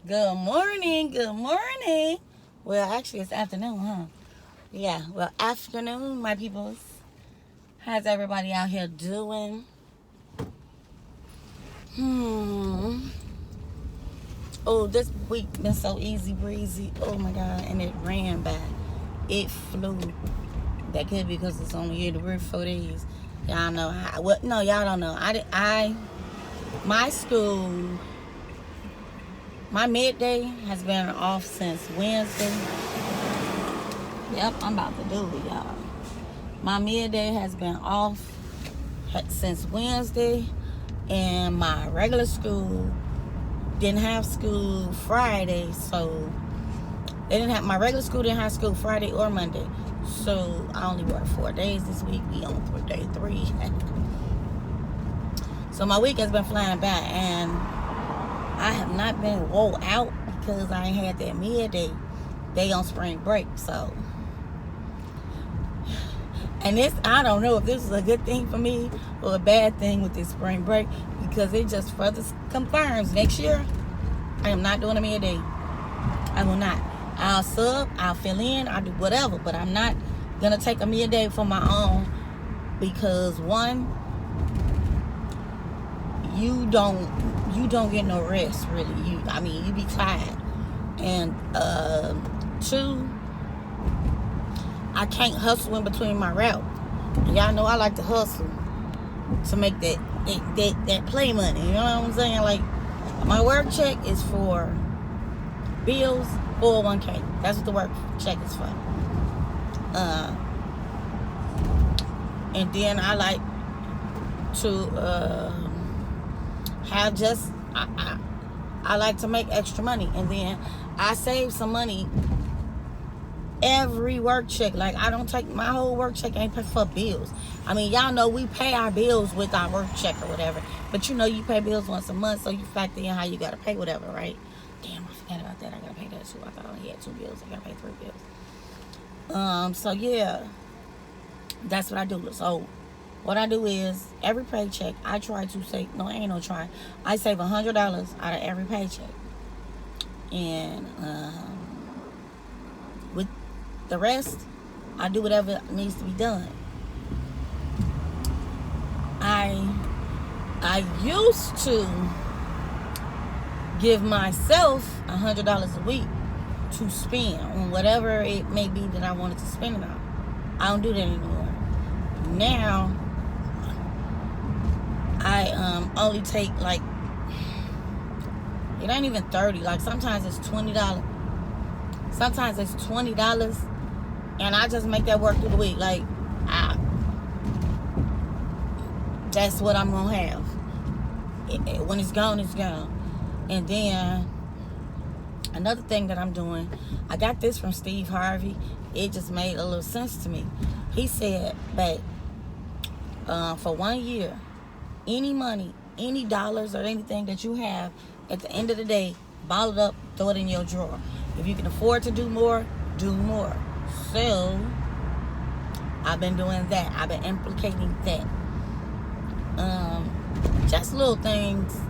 Good morning. Good morning. Well, actually, it's afternoon, huh? Yeah. Well, afternoon, my peoples. How's everybody out here doing? Oh, this week been so easy breezy. Oh my God, and it ran by. It flew. That could be because it's only 84 days. Y'all know how? What? No, y'all don't know. My school, my midday has been off since Wednesday. Yep, I'm about to do it, y'all. My midday has been off since Wednesday, and my regular school didn't have school Friday, so my regular school didn't have school Friday or Monday. So I only worked 4 days this week. We on for day 3. So my week has been flying by, and I have not been wore out because I ain't had that midday day on spring break. So, and this, I don't know if this is a good thing for me or a bad thing with this spring break, because it just further confirms next year I am not doing a midday. I will not. I'll sub, I'll fill in, I'll do whatever, but I'm not gonna take a midday for my own, because one, you don't get no rest really. You be tired, and 2, I can't hustle in between my route. Y'all know I like to hustle to make that play money. You know what I'm saying? Like, my work check is for bills, 401k. That's what the work check is for. And then I like to have just I like to make extra money, and then I save some money every work check. Like, I don't take my whole work check ain't pay for bills. I mean, y'all know we pay our bills with our work check or whatever, but you pay bills once a month, so you factor in how you gotta pay whatever, right? Damn, I forgot about that. I gotta pay that too. I thought I only had 2 bills. I gotta pay 3 bills. So yeah, that's what I do. So what I do is, every paycheck I try to save. No, ain't no try. I save $100 out of every paycheck, and with the rest, I do whatever needs to be done. I used to give myself $100 a week to spend on whatever it may be that I wanted to spend it on. I don't do that anymore. Now I only take, like, it ain't even 30. Like, sometimes it's $20. Sometimes it's $20, and I just make that work through the week. Like, that's what I'm gonna have. When it's gone, it's gone. And then another thing that I'm doing, I got this from Steve Harvey. It just made a little sense to me. He said, babe, for 1 year, any money, any dollars or anything that you have, at the end of the day, bottle it up, throw it in your drawer. If you can afford to do more, do more. So I've been doing that. I've been implicating that. Just little things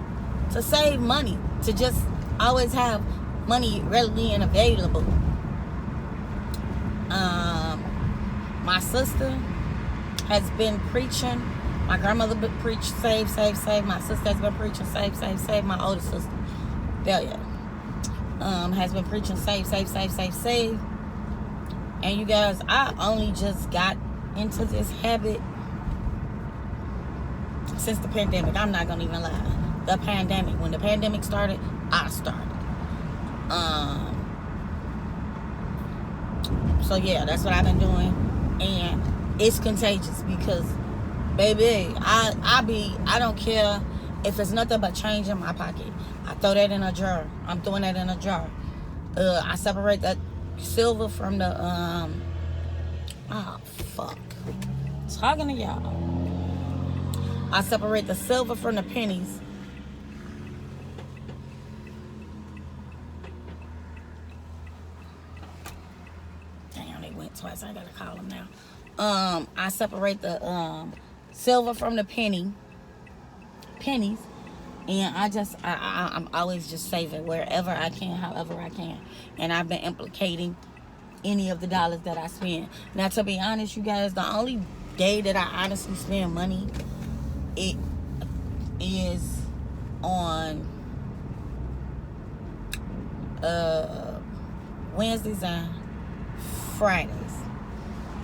to save money, to just always have money readily and available. My sister has been preaching. My grandmother preached save, save, save. My sister has been preaching save, save, save. My oldest sister, Delia, has been preaching save, save, save, save, save. And you guys, I only just got into this habit since the pandemic. I'm not gonna even lie. The pandemic. When the pandemic started, I started. So yeah, that's what I've been doing, and it's contagious because, baby, I don't care if it's nothing but change in my pocket. I throw that in a jar. I'm throwing that in a jar. I separate that silver from the talking to y'all. I separate the silver from the pennies. Damn, they went twice. I gotta call them now. I separate the silver from the pennies, And I'm always just saving wherever I can, however I can. And I've been implicating any of the dollars that I spend. Now, to be honest, you guys, the only day that I honestly spend money, it is on Wednesdays and Fridays.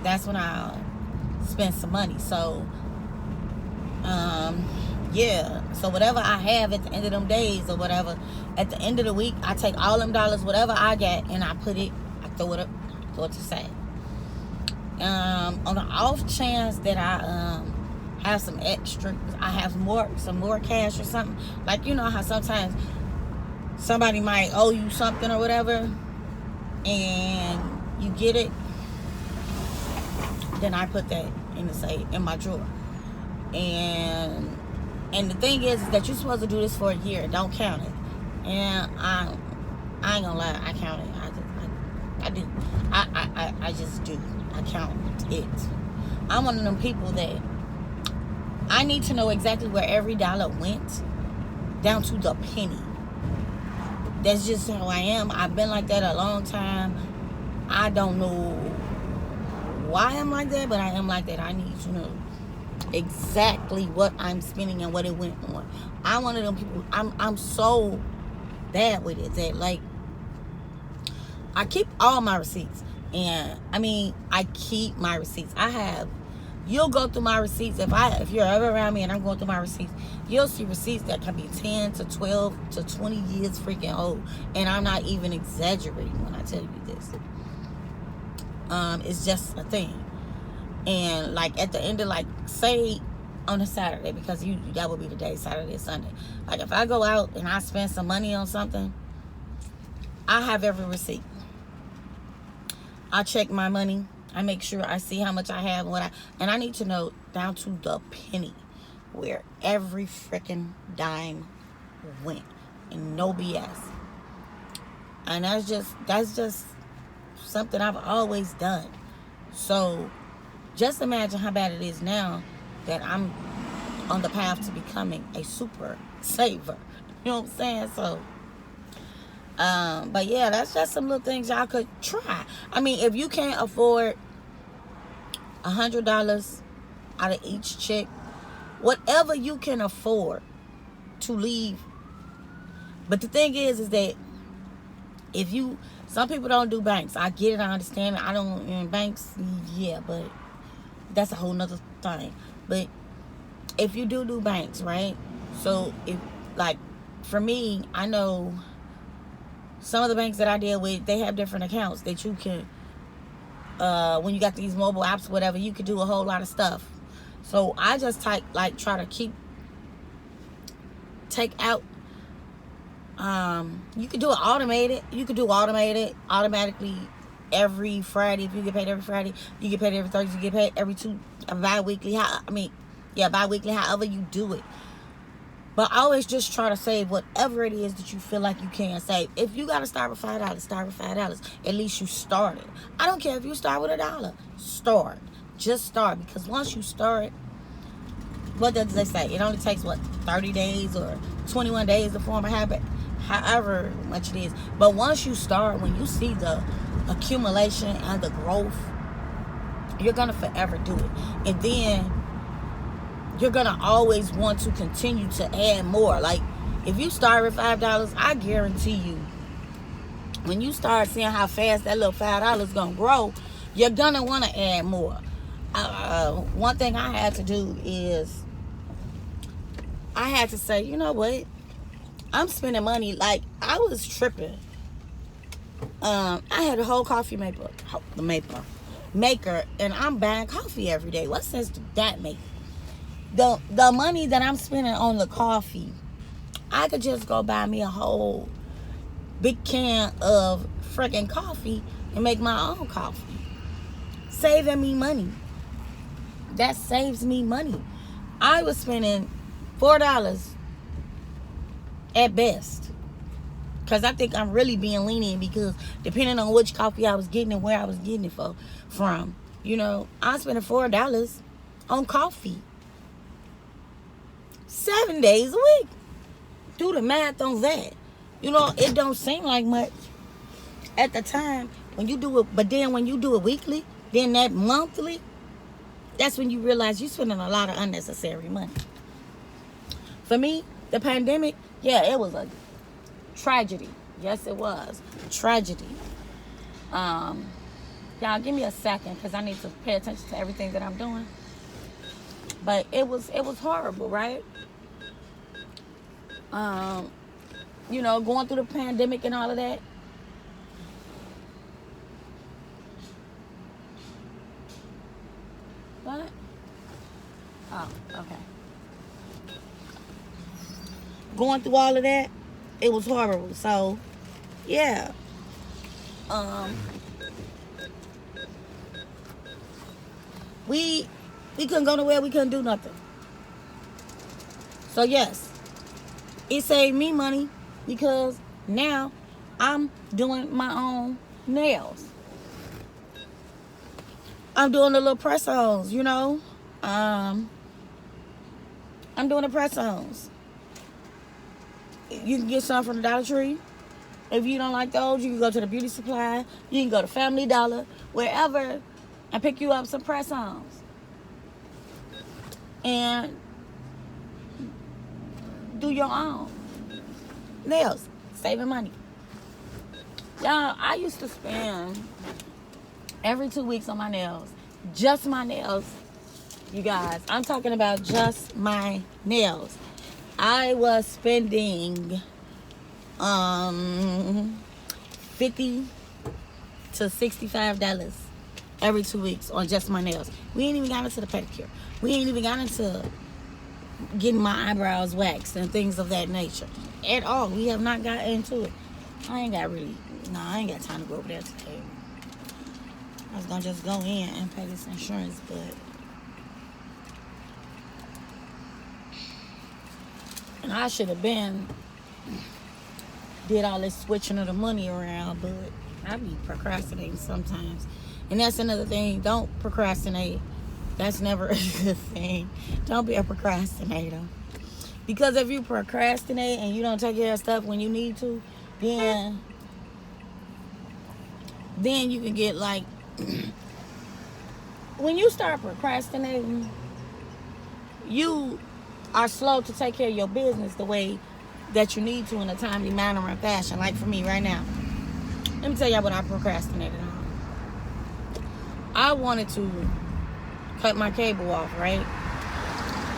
That's when I spend some money. So yeah, so whatever I have at the end of them days or whatever, at the end of the week, I take all them dollars, whatever I get, and I throw it up, throw it to the side. On the off chance that I have some extra, I have some more cash or something, like, you know how sometimes somebody might owe you something or whatever, and you get it, then I put that in my drawer. And the thing is that you're supposed to do this for a year. Don't count it. And I ain't gonna lie, I count it. I do. I just do. I count it. I'm one of them people that I need to know exactly where every dollar went, down to the penny. That's just how I am. I've been like that a long time. I don't know why I'm like that, but I am like that. I need to know exactly what I'm spending and what it went on. I'm one of them people. I'm so bad with it that, like, I keep all my receipts. And I keep my receipts. You'll go through my receipts. If you're ever around me and I'm going through my receipts, you'll see receipts that can be 10 to 12 to 20 years freaking old. And I'm not even exaggerating when I tell you this. It's just a thing. And like at the end of, like, say on a Saturday, because that would be the day, Saturday, Sunday. Like if I go out and I spend some money on something, I have every receipt. I check my money. I make sure I see how much I have and I need to know down to the penny where every freaking dime went, and no BS. And that's just something I've always done. So just imagine how bad it is now that I'm on the path to becoming a super saver. You know what I'm saying? So, but yeah, that's just some little things y'all could try. If you can't afford $100 out of each check, whatever you can afford to leave. But the thing is that some people don't do banks. I get it, I understand it. I don't in banks, yeah, but that's a whole nother thing. But if you do banks, right? So if, like, for me, I know some of the banks that I deal with, they have different accounts that you can, when you got these mobile apps, whatever, you can do a whole lot of stuff. So I just try to take out, you could do it automated. You could do automatically every Friday. If you get paid every Friday, you get paid every Thursday, you get paid every bi-weekly. Bi-weekly, however you do it. But I always just try to save whatever it is that you feel like you can save. If you got to start with $5, start with $5. At least you started. I don't care if you start with $1. Start. Just start. Because once you start, what does they say? It only takes, 30 days or 21 days to form a habit? However much it is. But once you start, when you see the accumulation and the growth, you're going to forever do it. And then you're going to always want to continue to add more. Like, if you start with $5, I guarantee you, when you start seeing how fast that little $5 is going to grow, you're going to want to add more. One thing I had to do is, I had to say, you know what? I'm spending money like I was tripping. I had a whole coffee maker, and I'm buying coffee every day. What sense did that make? The money that I'm spending on the coffee, I could just go buy me a whole big can of freaking coffee and make my own coffee. Saving me money. That saves me money. I was spending $4 at best. Because I think I'm really being lenient, because depending on which coffee I was getting and where I was getting it from, I'm spending $4 on coffee 7 days a week. Do the math on that. You know, it don't seem like much at the time when you do it, but then when you do it weekly, then that monthly, that's when you realize you're spending a lot of unnecessary money. For me, the pandemic, yeah, it was a tragedy. Yes, it was a tragedy. Y'all give me a second because I need to pay attention to everything that I'm doing. But it was horrible, right? You know, going through the pandemic and all of that. What? Oh, okay. Going through all of that, it was horrible. So, yeah. We couldn't go nowhere. We couldn't do nothing. So, yes. It saved me money because now I'm doing my own nails. I'm doing the little press-ons, you know. I'm doing the press-ons. You can get some from the Dollar Tree. If you don't like those, you can go to the beauty supply. You can go to Family Dollar, wherever, and pick you up some press-ons. And do your own nails, saving money. Y'all, I used to spend every 2 weeks on my nails, just my nails. You guys, I'm talking about just my nails. I was spending $50 to $65 every 2 weeks on just my nails. We ain't even got into the pedicure. We ain't even got into getting my eyebrows waxed and things of that nature at all. We have not gotten into it. I ain't got time to go over there today. I was gonna just go in and pay this insurance, but and I should have been did all this switching of the money around, but I be procrastinating sometimes. And that's another thing. Don't procrastinate. That's never a good thing. Don't be a procrastinator. Because if you procrastinate and you don't take care of stuff when you need to, then you can get like when you start procrastinating, you are slow to take care of your business the way that you need to in a timely manner and fashion. Like for me right now, let me tell y'all what I procrastinated on. I wanted to cut my cable off, right?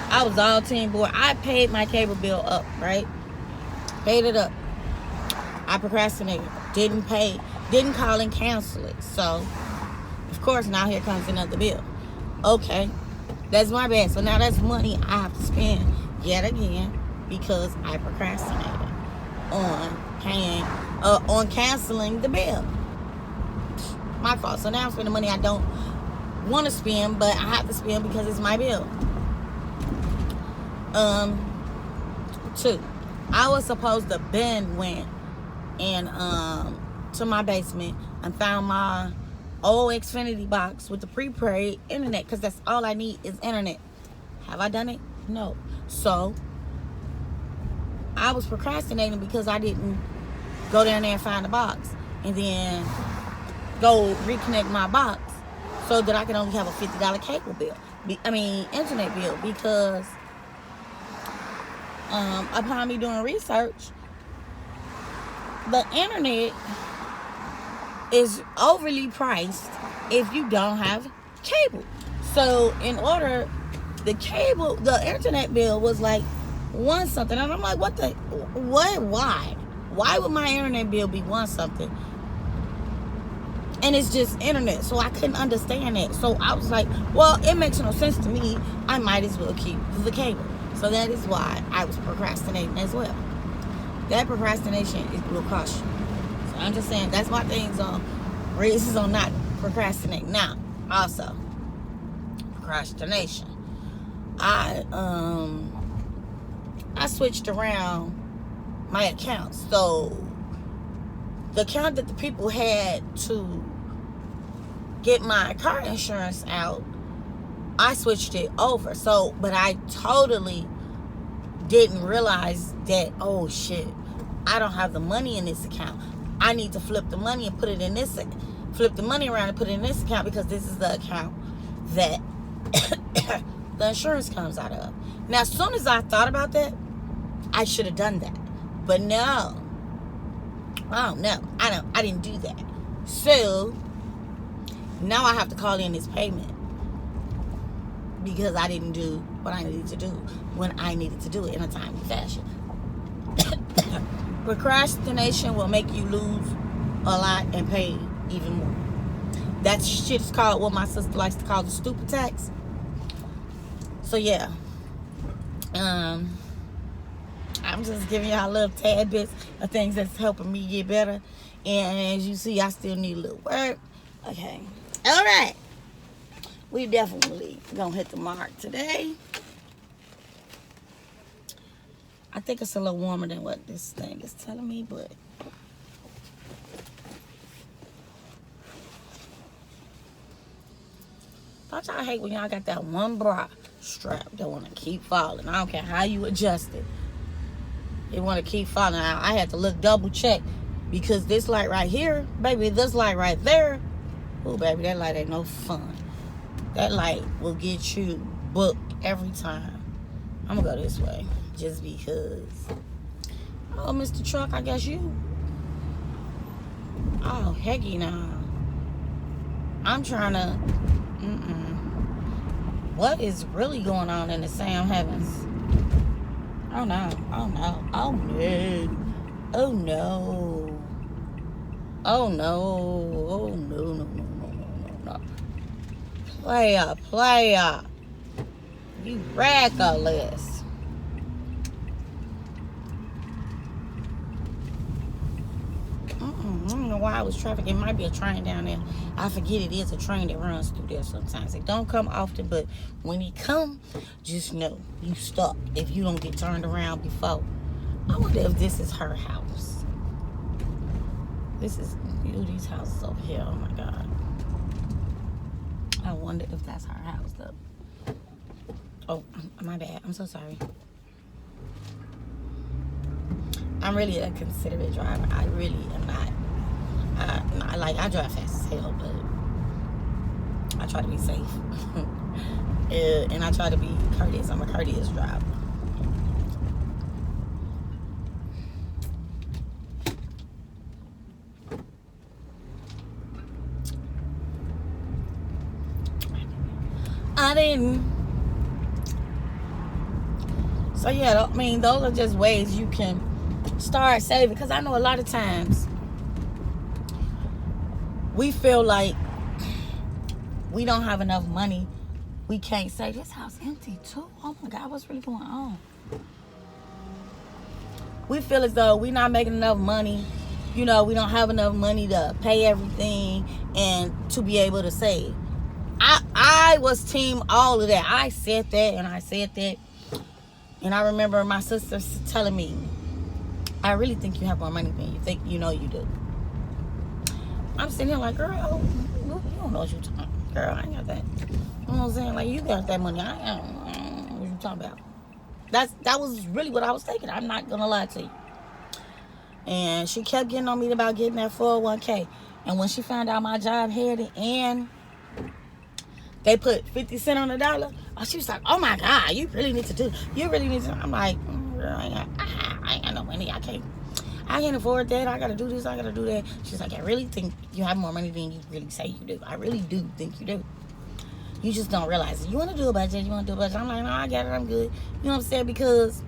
I was all team board. I paid my cable bill up, right? Paid it up. I procrastinated. Didn't pay. Didn't call and cancel it. So, of course, now here comes another bill. Okay. That's my bad. So now that's money I have to spend yet again because I procrastinated on paying, on canceling the bill. My fault. So now I'm spending money I don't want to spend, but I have to spend because it's my bill. 2, I was supposed to went and to my basement and found my old Xfinity box with the prepaid internet because that's all I need is internet. Have I done it? No. So I was procrastinating because I didn't go down there and find the box and then go reconnect my box so that I can only have a $50 cable bill. Internet bill, because upon me doing research, the internet is overly priced if you don't have cable. So in order, the internet bill was like one something, and I'm like, why would my internet bill be one something? And it's just internet, so I couldn't understand it. So I was like, well, it makes no sense to me. I might as well keep the cable. So that is why I was procrastinating as well. That procrastination will cost you. So I'm just saying, that's my things on reasons on not procrastinating. Now, also, procrastination. I switched around my accounts. So the account that the people had to get my car insurance out, I switched it over. So, but I totally didn't realize that, oh shit, I don't have the money in this account. I need to flip the money and put it in this, flip the money around and put it in this account, because this is the account that the insurance comes out of. Now, as soon as I thought about that, I should have done that. But no. Oh no, I didn't do that. So now I have to call in this payment because I didn't do what I needed to do when I needed to do it in a timely fashion. Procrastination will make you lose a lot and pay even more. That shit is called, what my sister likes to call, the stupid tax. So yeah, I'm just giving y'all little tad bits of things that's helping me get better. And as you see, I still need a little work. Okay. All right. We definitely gonna hit the mark today. I think it's a little warmer than what this thing is telling me, but don't y'all hate when y'all got that one bra strap that want to keep falling? I don't care how you adjust it. It want to keep falling out. I had to look double check because this light right here, baby, this light right there, oh baby, that light ain't no fun. That light will get you booked every time. I'm gonna go this way just because. Oh, Mr. Truck, I guess you. Oh, hecky now. I'm trying to. What is really going on in the Sam Heavens? Oh no, oh no, oh no, oh no, oh no, oh no, no, no, no, no, no. Player, you reckless. I don't know why I was traffic. It might be a train down there. I forget it is a train that runs through there sometimes. It don't come often, but when it come, just know you stuck if you don't get turned around before. I wonder if this is her house. This is Beauty's house over here. Oh my God. I wonder if that's her house though. Oh, my bad. I'm so sorry. I'm really a considerate driver. I really am not. I drive fast as hell, but I try to be safe. And I try to be courteous. I'm a courteous driver. I didn't. So yeah, I mean, those are just ways you can start saving. Because I know a lot of times we feel like we don't have enough money. We can't save. This house empty too. Oh my God, what's really going on? We feel as though we're not making enough money. You know, we don't have enough money to pay everything and to be able to save. I was team all of that. I said that and I said that. And I remember my sister telling me, I really think you have more money than you think you know you do. I'm sitting here like, girl, you don't know what you're talking about. Girl, I ain't got that. You know what I'm saying? Like, you got that money. I don't know what you talking about. That was really what I was thinking. I'm not going to lie to you. And she kept getting on me about getting that 401k. And when she found out my job had it and they put 50 cents on the dollar, she was like, oh my God, you really need to do. You really need to. I'm like, girl, I ain't got no money. I can't afford that. I got to do this. I got to do that. She's like, I really think you have more money than you really say you do. I really do think you do. You just don't realize it. You want to do a budget. You want to do a budget. I'm like, no, I got it. I'm good. You know what I'm saying? Because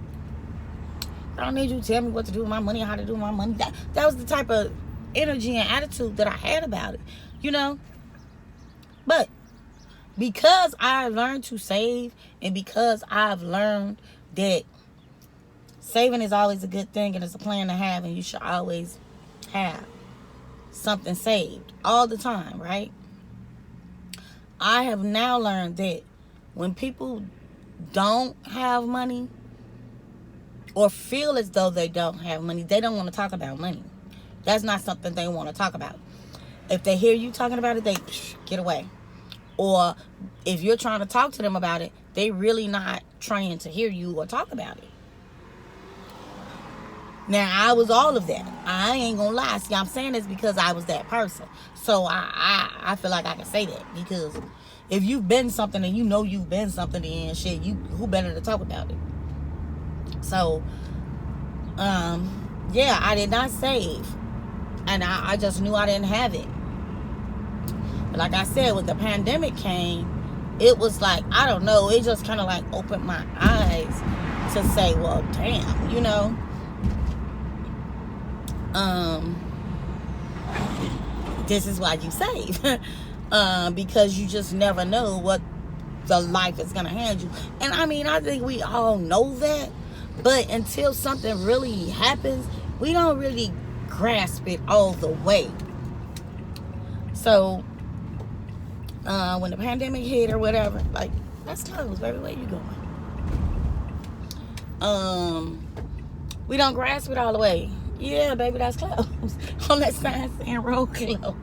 I don't need you to tell me what to do with my money, how to do with my money. That was the type of energy and attitude that I had about it, you know? But because I learned to save and because I've learned that saving is always a good thing and it's a plan to have, and you should always have something saved all the time, right? I have now learned that when people don't have money or feel as though they don't have money, they don't want to talk about money. That's not something they want to talk about. If they hear you talking about it, they get away. Or if you're trying to talk to them about it, they really not trying to hear you or talk about it. Now, I was all of that. I ain't gonna lie. See, I'm saying this because I was that person. So I feel like I can say that, because if you've been something and you know you've been something, then shit, who better to talk about it? So, yeah, I did not save, and I just knew I didn't have it. But like I said, when the pandemic came, it was like, I don't know, it just kind of like opened my eyes to say, well, damn, you know, this is why you save. Because you just never know what the life is gonna hand you. And I mean, I think we all know that, but until something really happens, we don't really grasp it all the way. So when the pandemic hit or whatever, like, that's closed, baby, where you going? We don't grasp it all the way. Yeah, baby, that's closed. On that sign saying road closed.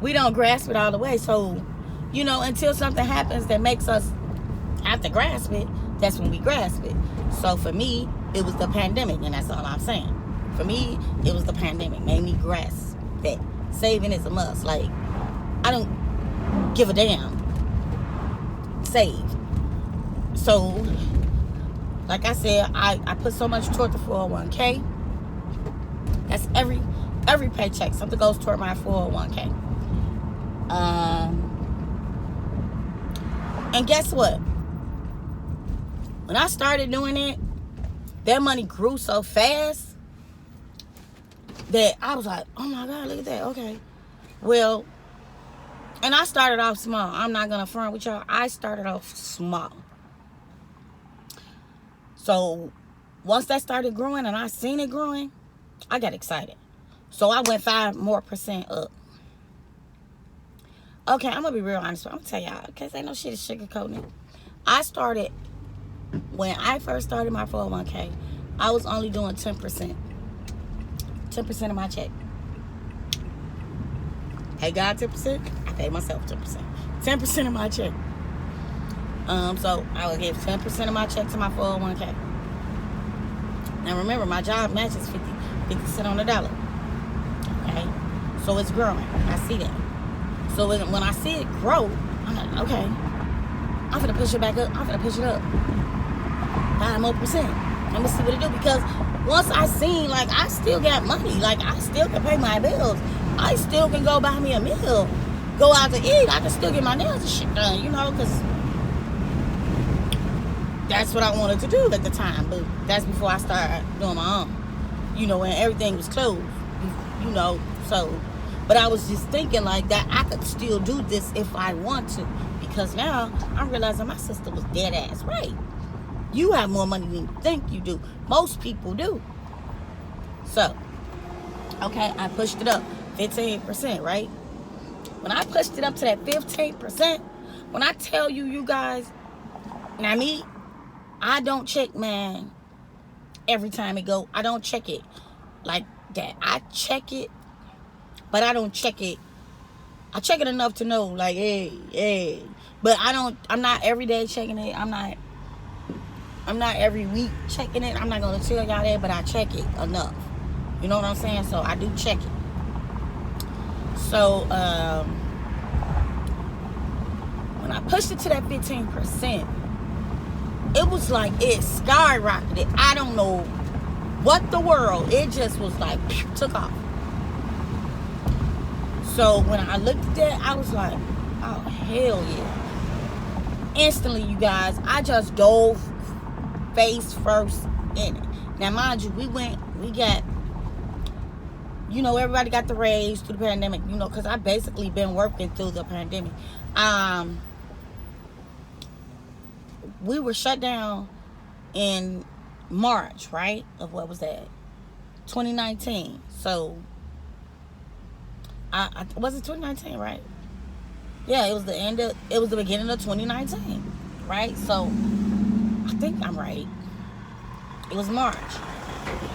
We don't grasp it all the way. So, you know, until something happens that makes us have to grasp it, that's when we grasp it. So for me, it was the pandemic, and that's all I'm saying. For me, it was the pandemic. Made me grasp that saving is a must. Like, I don't give a damn. Save. So, like I said, I put so much toward the 401k. That's every paycheck. Something goes toward my 401k. And guess what? When I started doing it, that money grew so fast that I was like, oh my God, look at that. Okay. Well, and I started off small. I'm not going to front with y'all. I started off small. So once that started growing and I seen it growing, I got excited. So I went 5% more up. Okay, I'm going to be real honest. I'm going to tell y'all, because ain't no shit is sugarcoating it. When I first started my 401k, I was only doing 10%. 10% of my check. Pay God 10%, I pay myself 10%. 10% of my check. So I would give 10% of my check to my 401k. Now remember, my job matches 50 cents on the dollar. Okay? So it's growing. I see that. So when I see it grow, I'm like, okay, I'm gonna push it back up. I'm gonna push it up 5% more. Let me see what it do. Because once I seen, like, I still got money. Like, I still can pay my bills. I still can go buy me a meal, go out to eat. I can still get my nails and shit done, you know, because that's what I wanted to do at the time. But that's before I started doing my own, you know, when everything was closed, you know. So, but I was just thinking like that I could still do this if I want to, because now I'm realizing my sister was dead ass right. You have more money than you think you do. Most people do. So, okay, I pushed it up 15%, right? When I pushed it up to that 15%, when I tell you, you guys, now me, I don't check, man, every time it go. I don't check it like that. I check it, but I don't check it. I check it enough to know, like, hey. But I'm not every day checking it. I'm not every week checking it. I'm not going to tell y'all that, but I check it enough. You know what I'm saying? So I do check it. So, when I pushed it to that 15%, it was like it skyrocketed. I don't know what the world. It just was like, took off. So when I looked at that, I was like, oh, hell yeah. Instantly, you guys, I just dove face first in it. Now, mind you, we got, you know, everybody got the raise through the pandemic, you know, because I basically been working through the pandemic. We were shut down in March, right? Of what was that? 2019. So, was it 2019, right? Yeah, it was the beginning of 2019, right? So, I think I'm right. It was March.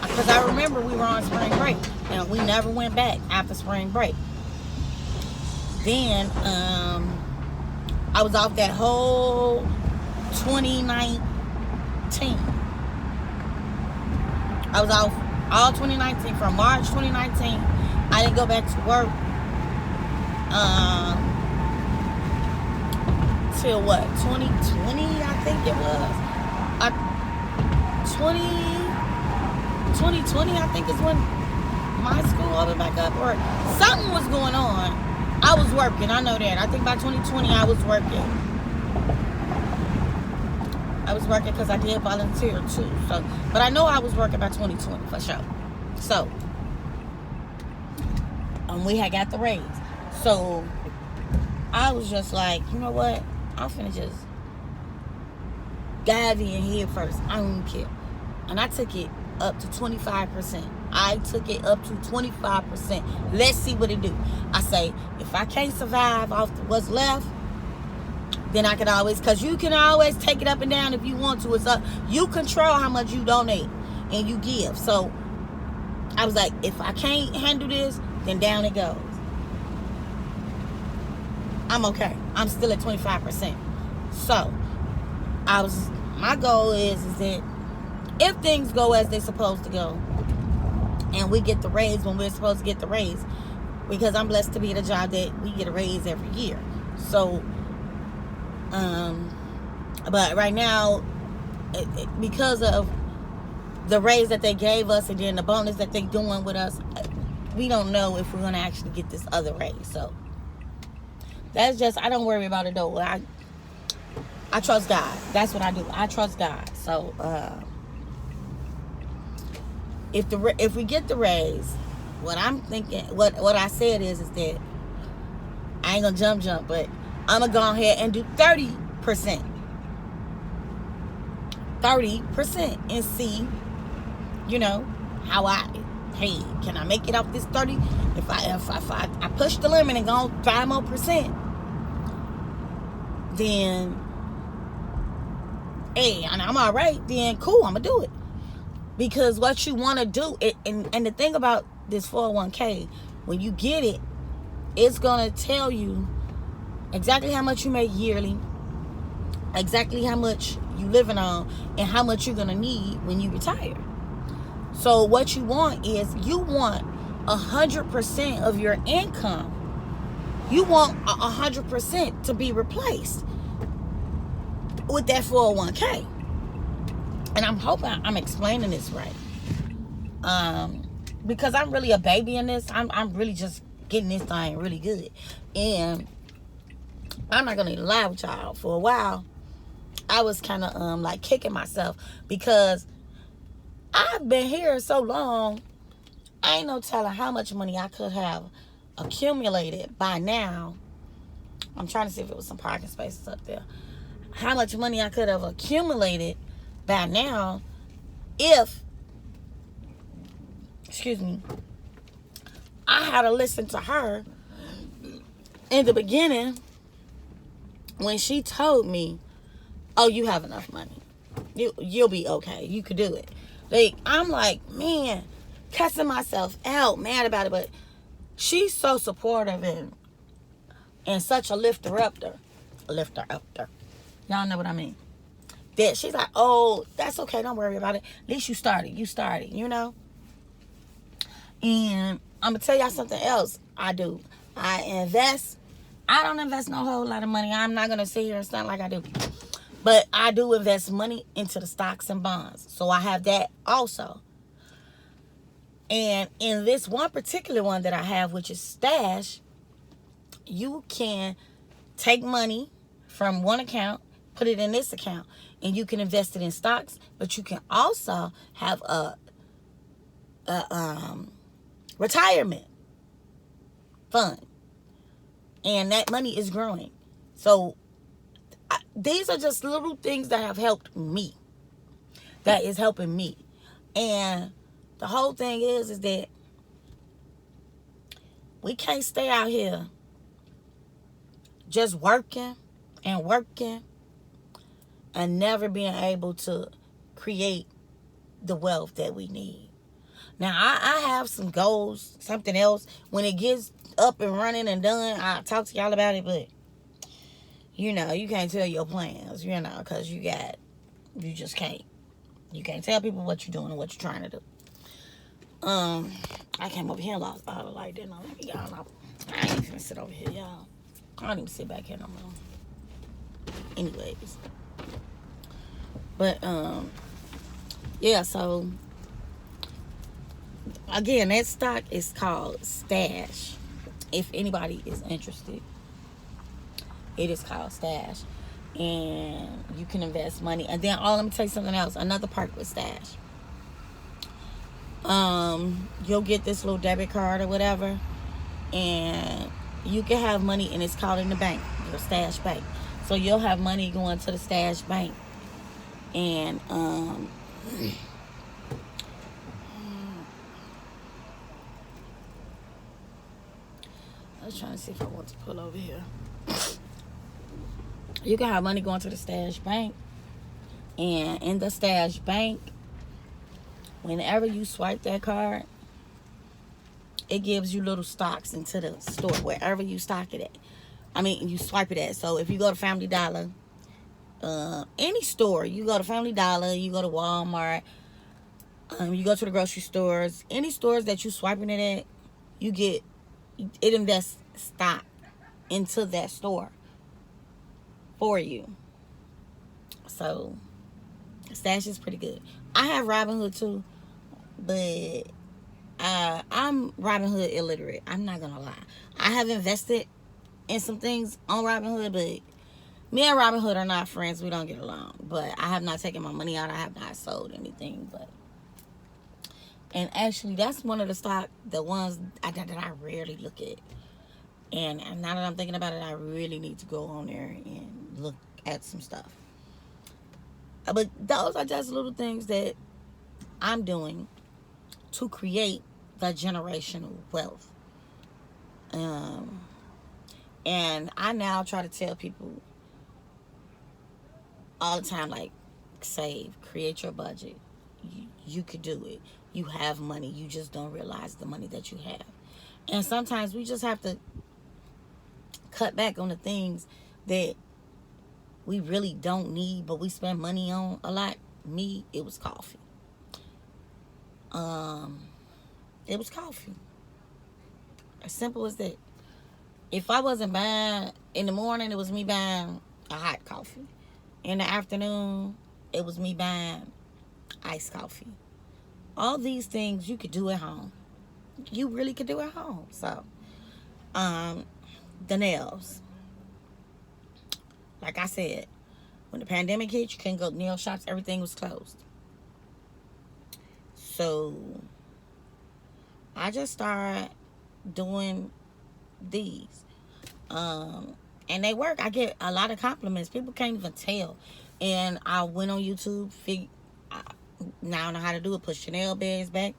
Because I remember we were on spring break, and we never went back after spring break. Then, I was off that whole 2019, I was off all 2019. From March 2019, I didn't go back to work till what, 2020, I think it was. 2020, I think, is when my school opened back up, or something was going on. I was working, I know that. I think by 2020 I was working. Because I did volunteer too. So, but I know I was working by 2020 for sure. So, we had got the raise. So, I was just like, you know what? I'm finna just dive in head first. I don't care. And I took it up to 25%. I took it up to 25%. Let's see what it do. I say, if I can't survive off what's left, then I can always, because you can always take it up and down if you want to. It's up. You control how much you donate and you give. So I was like, if I can't handle this, then down it goes. I'm okay. I'm still at 25%. So my goal is that if things go as they're supposed to go, and we get the raise when we're supposed to get the raise, because I'm blessed to be at a job that we get a raise every year. So, but right now, because of the raise that they gave us and then the bonus that they're doing with us, we don't know if we're going to actually get this other raise. So, that's just, I don't worry about it though. I trust God. That's what I do. I trust God. So, if we get the raise, what I'm thinking, what I said is that I ain't gonna jump, but I'm gonna go ahead and do 30%. 30% and see, how hey, can I make it off this 30? If I push the limit and go 5 more percent, then hey, and I'm all right, then cool, I'm gonna do it. Because what you want to do, and the thing about this 401k, when you get it, it's going to tell you exactly how much you make yearly, exactly how much you living on, and how much you're going to need when you retire. So what you want is, you want 100% of your income. You want 100% to be replaced with that 401k. And I'm hoping I'm explaining this right. Because I'm really a baby in this. I'm really just getting this thing really good. And I'm not going to lie with y'all. For a while, I was kind of like kicking myself. Because I've been here so long, I ain't no telling how much money I could have accumulated by now. I'm trying to see if it was some parking spaces up there. How much money I could have accumulated by now if, I had to listen to her in the beginning when she told me, oh, you have enough money. You'll be okay. You could do it. Like, I'm like, man, cussing myself out, mad about it, but she's so supportive and such a lifter upper. Y'all know what I mean. That she's like, oh, that's okay, don't worry about it. At least you started, And I'm going to tell y'all something else I do. I invest. I don't invest no whole lot of money. I'm not going to sit here and sound like I do. But I do invest money into the stocks and bonds. So I have that also. And in this one particular one that I have, which is Stash, you can take money from one account, put it in this account, and you can invest it in stocks, but you can also have a retirement fund, and that money is growing. So these are just little things that have helped me, that is helping me. And the whole thing is that we can't stay out here just working and never being able to create the wealth that we need. Now, I have some goals, something else. When it gets up and running and done, I'll talk to y'all about it, but, you can't tell your plans, because you just can't. You can't tell people what you're doing and what you're trying to do. I came over here and lost all the light, didn't I? Y'all know. I ain't even gonna sit over here, y'all. I don't even sit back here no more. Anyways. But, yeah, so, again, that stock is called Stash. If anybody is interested, it is called Stash. And you can invest money. And then, let me tell you something else. Another part with Stash. You'll get this little debit card or whatever, and you can have money, and it's called in the bank, your Stash bank. So you'll have money going to the Stash bank, and I was trying to see if I want to pull over here. You can have money going to the Stash bank, and in the Stash bank, whenever you swipe that card, it gives you little stocks into the store, wherever you stock it at. I mean, you swipe it at. So if you go to Family Dollar, any store, you go to Family Dollar, you go to Walmart, you go to the grocery stores, any stores that you swiping it at, you get, it invests stock into that store for you. So Stash is pretty good. I have Robinhood too, but I'm Robinhood illiterate. I'm not gonna lie. I have invested in some things on Robinhood, but me and Robinhood are not friends. We don't get along. But I have not taken my money out. I have not sold anything. And actually, that's one of the ones that I rarely look at. And now that I'm thinking about it, I really need to go on there and look at some stuff. But those are just little things that I'm doing to create the generational wealth. And I now try to tell people all the time, like, save, create your budget. You could do it. You have money. You just don't realize the money that you have. And sometimes we just have to cut back on the things that we really don't need, but we spend money on a lot. Me, it was coffee. It was coffee. As simple as that. If I wasn't buying in the morning, it was me buying a hot coffee. In the afternoon, it was me buying iced coffee. All these things you could do at home. You really could do at home. So, the nails. Like I said, when the pandemic hit, you couldn't go to nail shops. Everything was closed. So, I just started doing these. And they work. I get a lot of compliments. People can't even tell. And I went on YouTube, now I know how to do it. Push your nail beds back,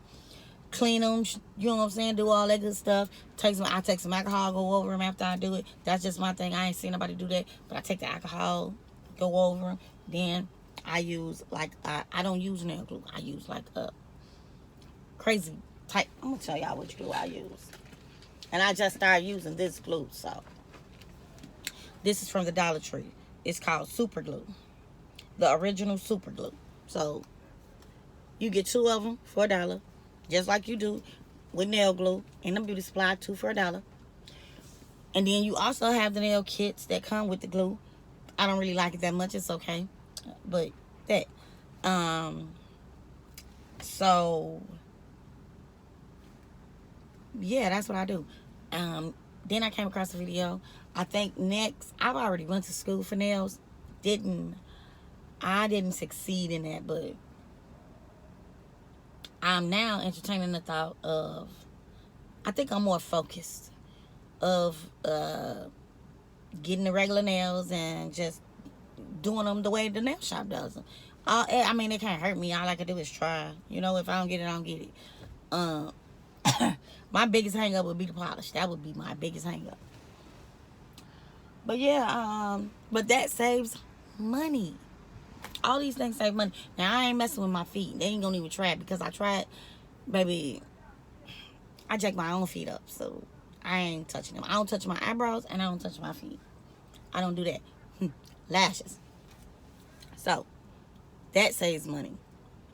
clean them, you know what I'm saying, do all that good stuff. I take some alcohol, go over them after I do it. That's just my thing. I ain't seen nobody do that, but I take the alcohol, go over them. Then I use, like, I don't use nail glue. I use, like, a crazy type. I'm gonna tell y'all which glue I use. And I just started using this glue. So this is from the Dollar Tree. It's called Super Glue, the original Super Glue. So you get 2 of them for $1, just like you do with nail glue in the beauty supply, 2 for $1. And then you also have the nail kits that come with the glue. I don't really like it that much. It's okay, but that. So yeah, that's what I do. Then I came across a video. I think next, I've already went to school for nails. I didn't succeed in that, but I'm now entertaining the thought of, I think I'm more focused of getting the regular nails and just doing them the way the nail shop does them. I mean, it can't hurt me. All I can do is try. You know, if I don't get it, I don't get it. My biggest hang up would be the polish. That would be my biggest hang up. But yeah, but that saves money. All these things save money. Now, I ain't messing with my feet. They ain't gonna even try it, because I tried, baby, I jack my own feet up, so I ain't touching them. I don't touch my eyebrows, and I don't touch my feet. I don't do that. Lashes. So, that saves money.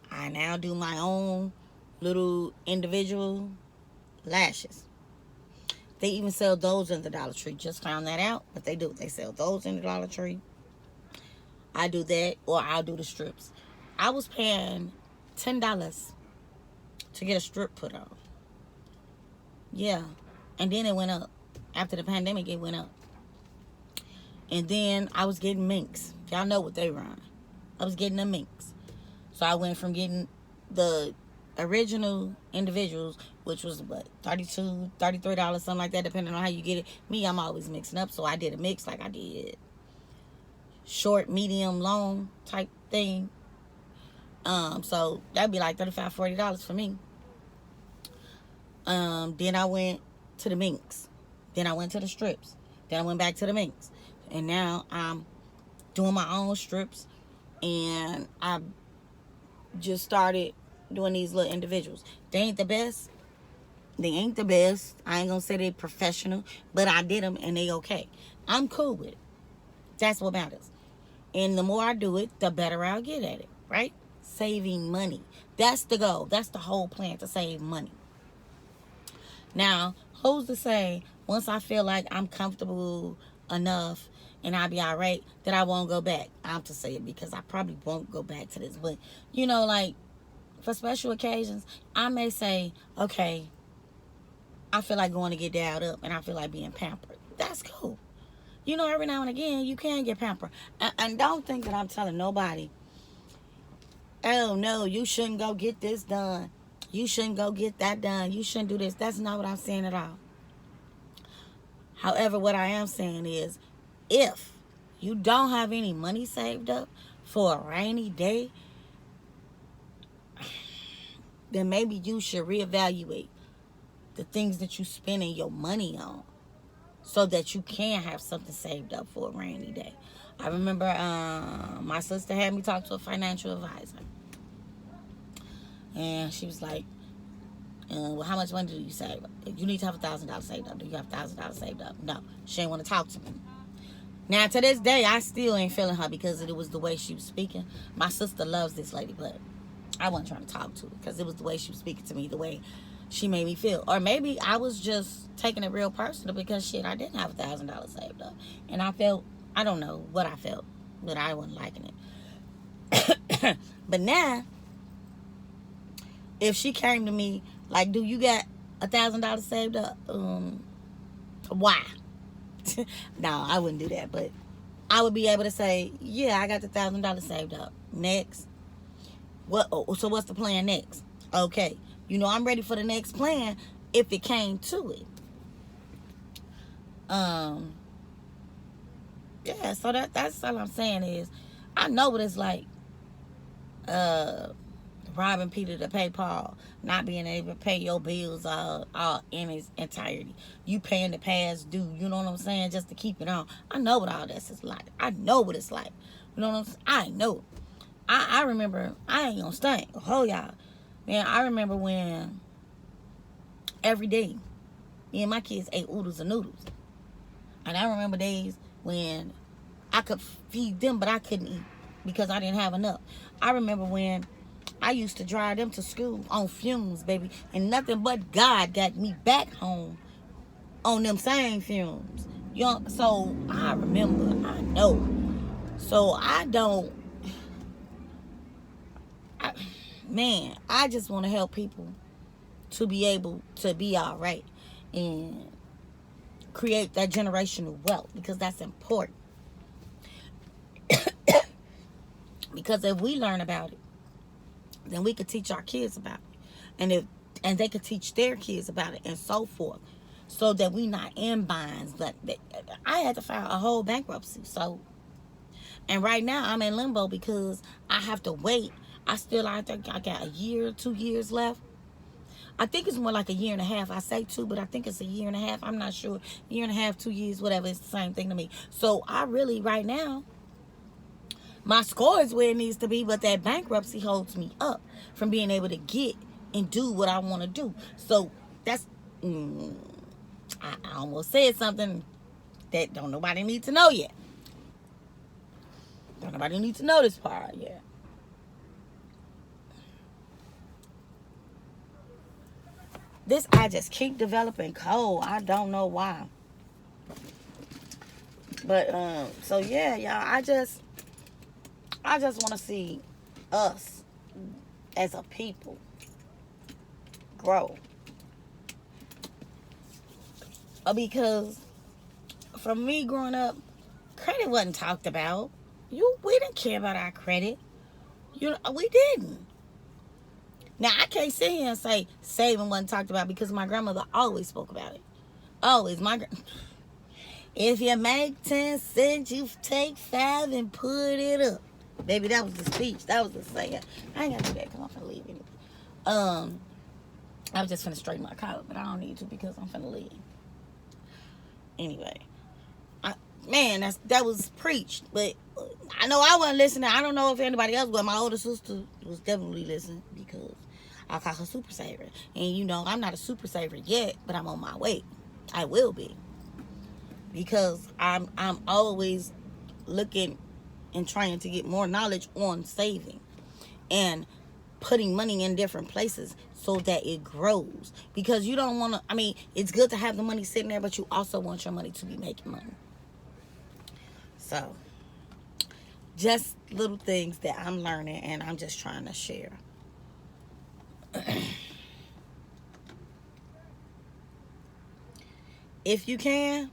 I now do my own little individual lashes. They even sell those in the Dollar Tree. Just found that out, but they do. They sell those in the Dollar Tree. I do that, or I'll do the strips. I was paying $10 to get a strip put on. Yeah. And then it went up. After the pandemic, it went up. And then I was getting minks. Y'all know what they run. I was getting the minks. So I went from getting the original individuals, which was what, $32, $33, something like that, depending on how you get it. Me, I'm always mixing up, so I did a mix like I did short, medium, long type thing. So that'd be like $35, $40 for me. Then I went to the minks. Then I went to the strips. Then I went back to the minks. And now I'm doing my own strips. And I just started doing these little individuals. They ain't the best. They ain't the best. I ain't gonna say they professional, but I did them and they okay. I'm cool with it. That's what matters. And the more I do it, the better I'll get at it, right? Saving money. That's the goal. That's the whole plan, to save money. Now, who's to say once I feel like I'm comfortable enough and I'll be all right, that I won't go back? I'm to say it because I probably won't go back to this. But, you know, like, for special occasions, I may say, okay, I feel like going to get dialed up and I feel like being pampered. That's cool. You know, every now and again, you can get pampered. And don't think that I'm telling nobody, oh, no, you shouldn't go get this done. You shouldn't go get that done. You shouldn't do this. That's not what I'm saying at all. However, what I am saying is, if you don't have any money saved up for a rainy day, then maybe you should reevaluate the things that you're spending your money on, so that you can have something saved up for a rainy day. I remember my sister had me talk to a financial advisor. And she was like, well, how much money do you save? You need to have $1,000 saved up. Do you have $1,000 saved up? No. She didn't want to talk to me. Now, to this day, I still ain't feeling her because it was the way she was speaking. My sister loves this lady, but I wasn't trying to talk to her because it was the way she was speaking to me, the way she made me feel. Or maybe I was just taking it real personal because, shit, I didn't have $1,000 saved up. And I felt, I don't know what I felt, but I wasn't liking it. But now, if she came to me like, do you got $1,000 saved up? Why? No, I wouldn't do that. But I would be able to say, yeah, I got the $1,000 saved up. Next. So what's the plan next? Okay. You know, I'm ready for the next plan if it came to it. Yeah, so that's all I'm saying is, I know what it's like robbing Peter to pay Paul, not being able to pay your bills all in its entirety. You paying the past due, you know what I'm saying, just to keep it on. I know what all this is like. I know what it's like. You know what I'm saying? I know. I remember, I ain't gonna stunt. Oh, y'all. Man, I remember when every day me and my kids ate oodles and noodles. And I remember days when I could feed them, but I couldn't eat because I didn't have enough. I remember when I used to drive them to school on fumes, baby. And nothing but God got me back home on them same fumes. You know, so I remember, I know. So I don't, man, I just want to help people to be able to be all right and create that generational wealth, because that's important. Because if we learn about it, then we could teach our kids about it, and they could teach their kids about it, and so forth, so that we not in binds. But I had to file a whole bankruptcy, and right now I'm in limbo because I have to wait. I think I got a year, 2 years left. I think it's more like a year and a half. I say 2, but I think it's a year and a half. I'm not sure. Year and a half, 2 years, whatever. It's the same thing to me. So I really, right now, my score is where it needs to be, but that bankruptcy holds me up from being able to get and do what I want to do. So that's, I almost said something that don't nobody need to know yet. Don't nobody need to know this part yet. This eye just keep developing cold. I don't know why. But so yeah, y'all. I just want to see us as a people grow. Because from me growing up, credit wasn't talked about. We didn't care about our credit. We didn't. Now I can't sit here and say saving wasn't talked about because my grandmother always spoke about it. Always, if you make 10 cents, you take 5 and put it up. Baby, that was the speech. That was the saying. I ain't got to do that because I'm finna leave anyway. I was just finna straighten my collar, but I don't need to because I'm finna leave. Anyway. That was preached. But I know I wasn't listening. I don't know if anybody else was. My older sister was definitely listening because I call her super saver. And I'm not a super saver yet, but I'm on my way. I will be. Because I'm always looking and trying to get more knowledge on saving and putting money in different places so that it grows. Because you don't want to, it's good to have the money sitting there, but you also want your money to be making money. So, just little things that I'm learning and I'm just trying to share. If you can,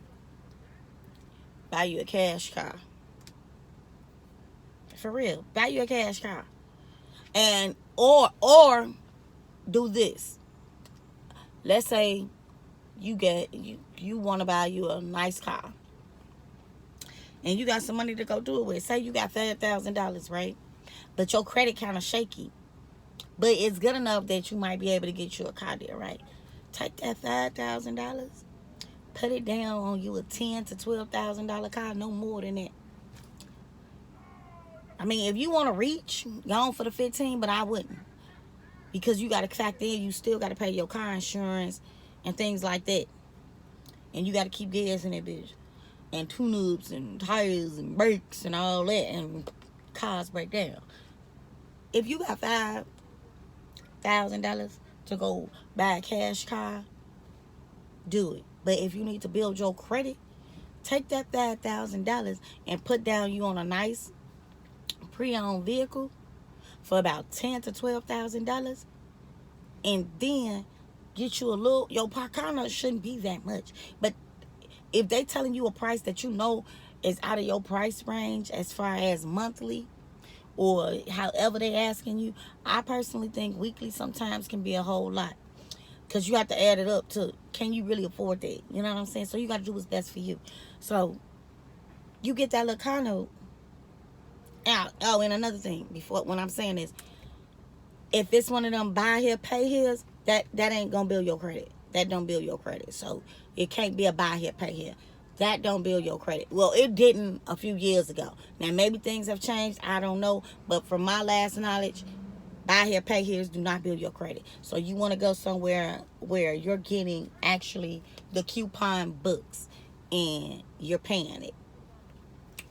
buy you a cash car. For real. Buy you a cash car. And or do this. Let's say you want to buy you a nice car. And you got some money to go do it with. Say you got $5,000, right? But your credit kind of shaky. But it's good enough that you might be able to get you a car there, right? Take that $5,000. Put it down on you a $10,000 to $12,000 car. No more than that. If you want to reach, go on for the 15, but I wouldn't. Because you got to factor in, you still got to pay your car insurance and things like that. And you got to keep gas in that bitch. And tune-ups and tires and brakes and all that. And cars break down. If you got $5,000 to go buy a cash car, do it. But if you need to build your credit, take that $5,000 and put down you on a nice pre-owned vehicle for about $10,000 to $12,000, and then get you your car note shouldn't be that much. But if they telling you a price that is out of your price range as far as monthly or however they asking you, I personally think weekly sometimes can be a whole lot. Because you have to add it up to, can you really afford that? You know what I'm saying? So you got to do what's best for you. So you get that little car note out. Oh, and another thing, when I'm saying this, if it's one of them buy here, pay here's, that ain't going to build your credit. That don't build your credit. So it can't be a buy here, pay here. That don't build your credit. Well, it didn't a few years ago. Now, maybe things have changed. I don't know. But from my last knowledge, buy here, pay here's do not build your credit. So you want to go somewhere where you're getting actually the coupon books and you're paying it.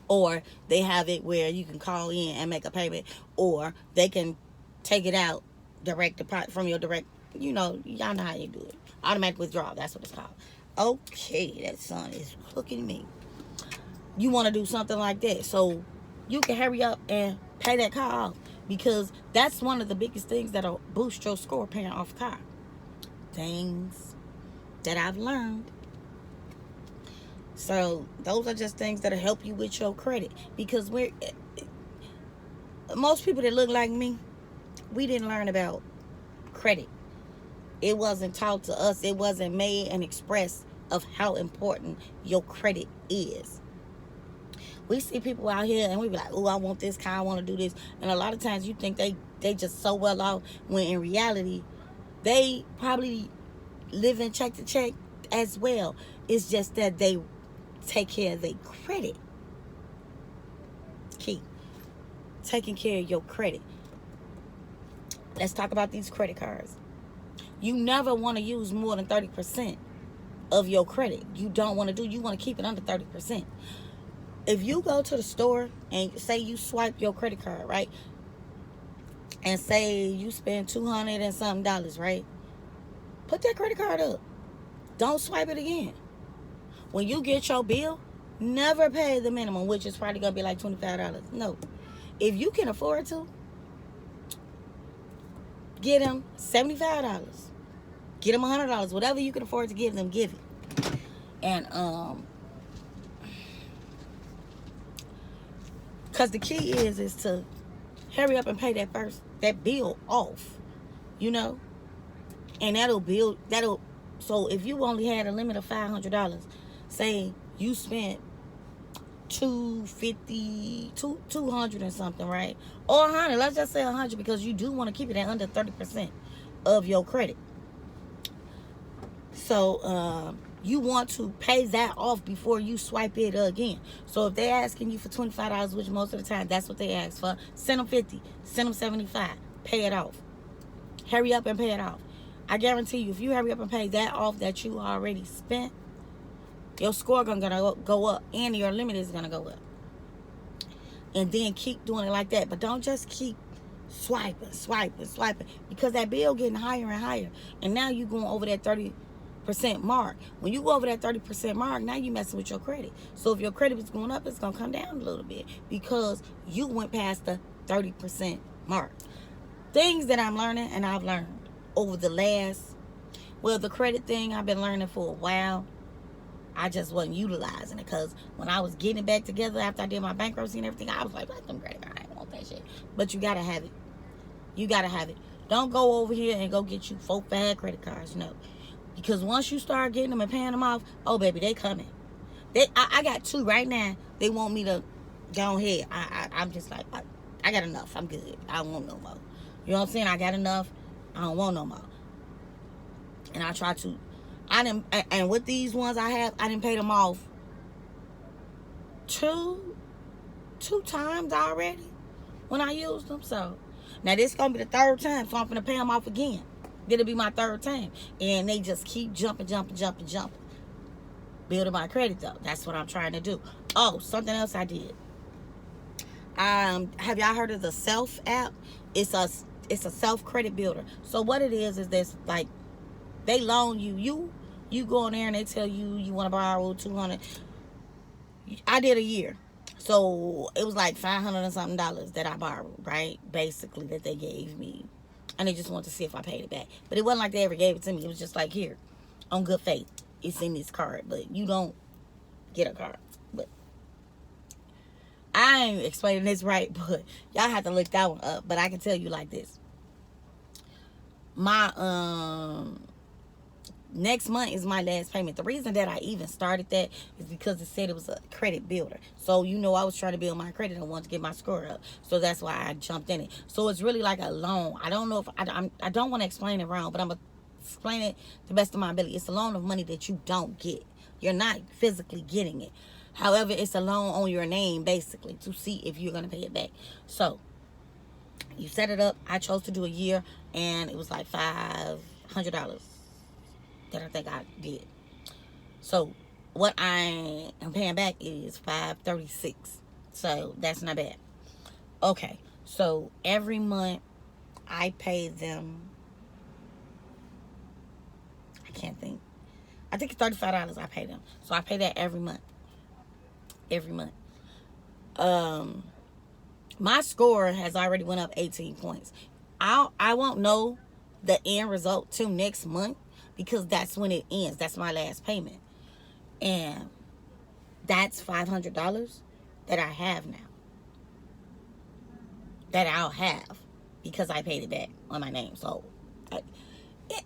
Or they have it where you can call in and make a payment. Or they can take it out direct deposit from your direct, y'all know how you do it. Automatic withdrawal, that's what it's called. Okay, that sun is looking at me. You want to do something like that so you can hurry up and pay that car off, because that's one of the biggest things that'll boost your score, paying off a car. Things that I've learned. So those are just things that'll help you with your credit, because most people that look like me, we didn't learn about credit. It wasn't taught to us. It wasn't made and expressed of how important your credit is. We see people out here and we be like, oh, I want this car, I want to do this. And a lot of times you think they just so well off, when in reality, they probably live in check to check as well. It's just that they take care of their credit. Key. Taking care of your credit. Let's talk about these credit cards. You never want to use more than 30% of your credit. You don't want to you want to keep it under 30%. If you go to the store and say you swipe your credit card, right? And say you spend $200 and something, right? Put that credit card up. Don't swipe it again. When you get your bill, never pay the minimum, which is probably going to be like $25. No. If you can afford to, get them $75. Get them $100. Whatever you can afford to give them, give it. And, because the key is to hurry up and pay that bill off, you know? And so if you only had a limit of $500, say you spent $250, $200 and something, right? Or $100, let's just say $100, because you do want to keep it at under 30% of your credit. So, you want to pay that off before you swipe it again. So if they're asking you for $25, which most of the time that's what they ask for, send them $50, send them $75, pay it off. Hurry up and pay it off. I guarantee you, if you hurry up and pay that off that you already spent, your score gonna go up and your limit is gonna go up. And then keep doing it like that. But don't just keep swiping, because that bill getting higher and higher. And now you going over that 30% mark. When you go over that 30% mark, now you messing with your credit. So if your credit is going up, it's gonna come down a little bit because you went past the 30% mark. Things that I'm learning, and I've learned over the the credit thing I've been learning for a while. I just wasn't utilizing it because when I was getting it back together after I did my bankruptcy and everything, I was like, let them credit card, I don't want that shit. But you gotta have it. You gotta have it. Don't go over here and go get you 4, 5 credit cards. No. Because once you start getting them and paying them off, oh baby, they coming. I got 2 right now. They want me to go ahead. I'm just like, I got enough. I'm good. I don't want no more. You know what I'm saying? I got enough. I don't want no more. And I try to. And with these ones I have, I didn't pay them off two times already when I used them. So now this is gonna be the 3rd time, so I'm gonna pay them off again. It'll be my 3rd time, and they just keep jumping. Building my credit though. That's what I'm trying to do. Oh, something else I did. Have y'all heard of the Self app? It's a self credit builder. So what it is this, like, they loan you go in there and they tell you want to borrow $200. I did a year, so it was like $500 and something that I borrowed, right? Basically, that they gave me, and they just wanted to see if I paid it back. But it wasn't like they ever gave it to me. It was just like, here, on good faith, it's in this card, but you don't get a card. But I ain't explaining this right, but y'all have to look that one up. But I can tell you like this. My next month is my last payment. The reason that I even started that is because it said it was a credit builder. So, I was trying to build my credit and wanted to get my score up. So that's why I jumped in it. So it's really like a loan. I don't know if I don't want to explain it wrong, but I'm going to explain it to the best of my ability. It's a loan of money that you don't get. You're not physically getting it. However, it's a loan on your name, basically, to see if you're going to pay it back. So you set it up. I chose to do a year, and it was like $500 that I think I did. So what I am paying back is $536. So that's not bad. Okay, so every month I pay them, I can't think, I think it's $35 I pay them. So I pay that every month. My score has already went up 18 points. I won't know the end result till next month, because that's when it ends. That's my last payment. And that's $500 that I have now. That I'll have because I paid it back on my name. So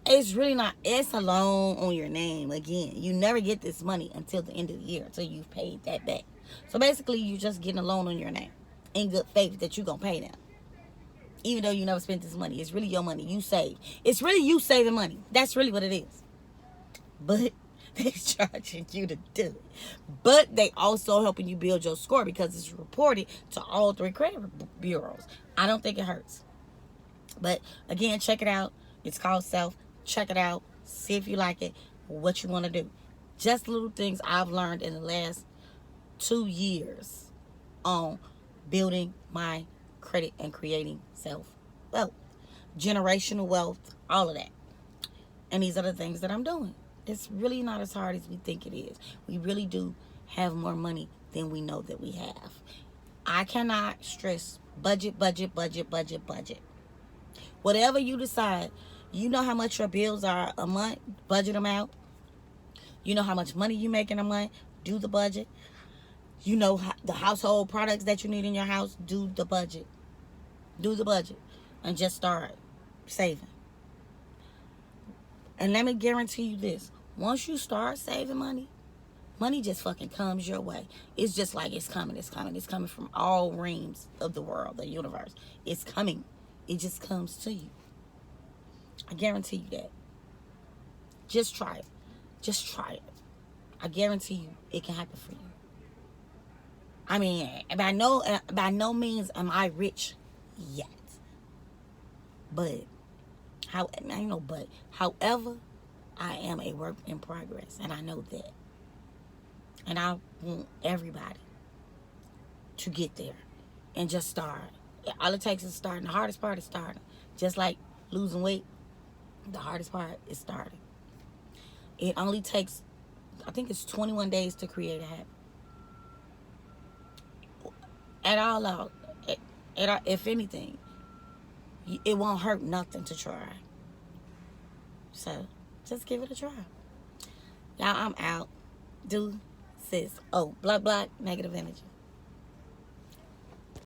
it's really not, it's a loan on your name. Again, you never get this money until the end of the year, until you've paid that back. So basically, you're just getting a loan on your name in good faith that you're going to pay them. Even though you never spent this money. It's really your money. You save. It's really you saving money. That's really what it is. But they're charging you to do it. But they also helping you build your score because it's reported to all 3 credit bureaus. I don't think it hurts. But again, check it out. It's called Self. Check it out. See if you like it. What you want to do. Just little things I've learned in the last 2 years on building my credit and creating self-wealth, generational wealth, all of that. And these are the things that I'm doing. It's really not as hard as we think it is. We really do have more money than we know that we have. I cannot stress budget, budget, budget, budget, budget. Whatever you decide, you know how much your bills are a month, budget them out. You know how much money you make in a month, do the budget. You know the household products that you need in your house, do the budget. Do the budget. And just start saving. And let me guarantee you this. Once you start saving money, money just fucking comes your way. It's just like it's coming, it's coming. It's coming from all realms of the world, the universe. It's coming. It just comes to you. I guarantee you that. Just try it. Just try it. I guarantee you it can happen for you. I mean, by no means am I rich yet. But however, I am a work in progress, and I know that. And I want everybody to get there and just start. All it takes is starting. The hardest part is starting. Just like losing weight, the hardest part is starting. It only takes, I think it's 21 days to create a habit. At all out, if anything, it won't hurt nothing to try. So, just give it a try. Y'all, I'm out. Do sis. Oh, black, negative energy.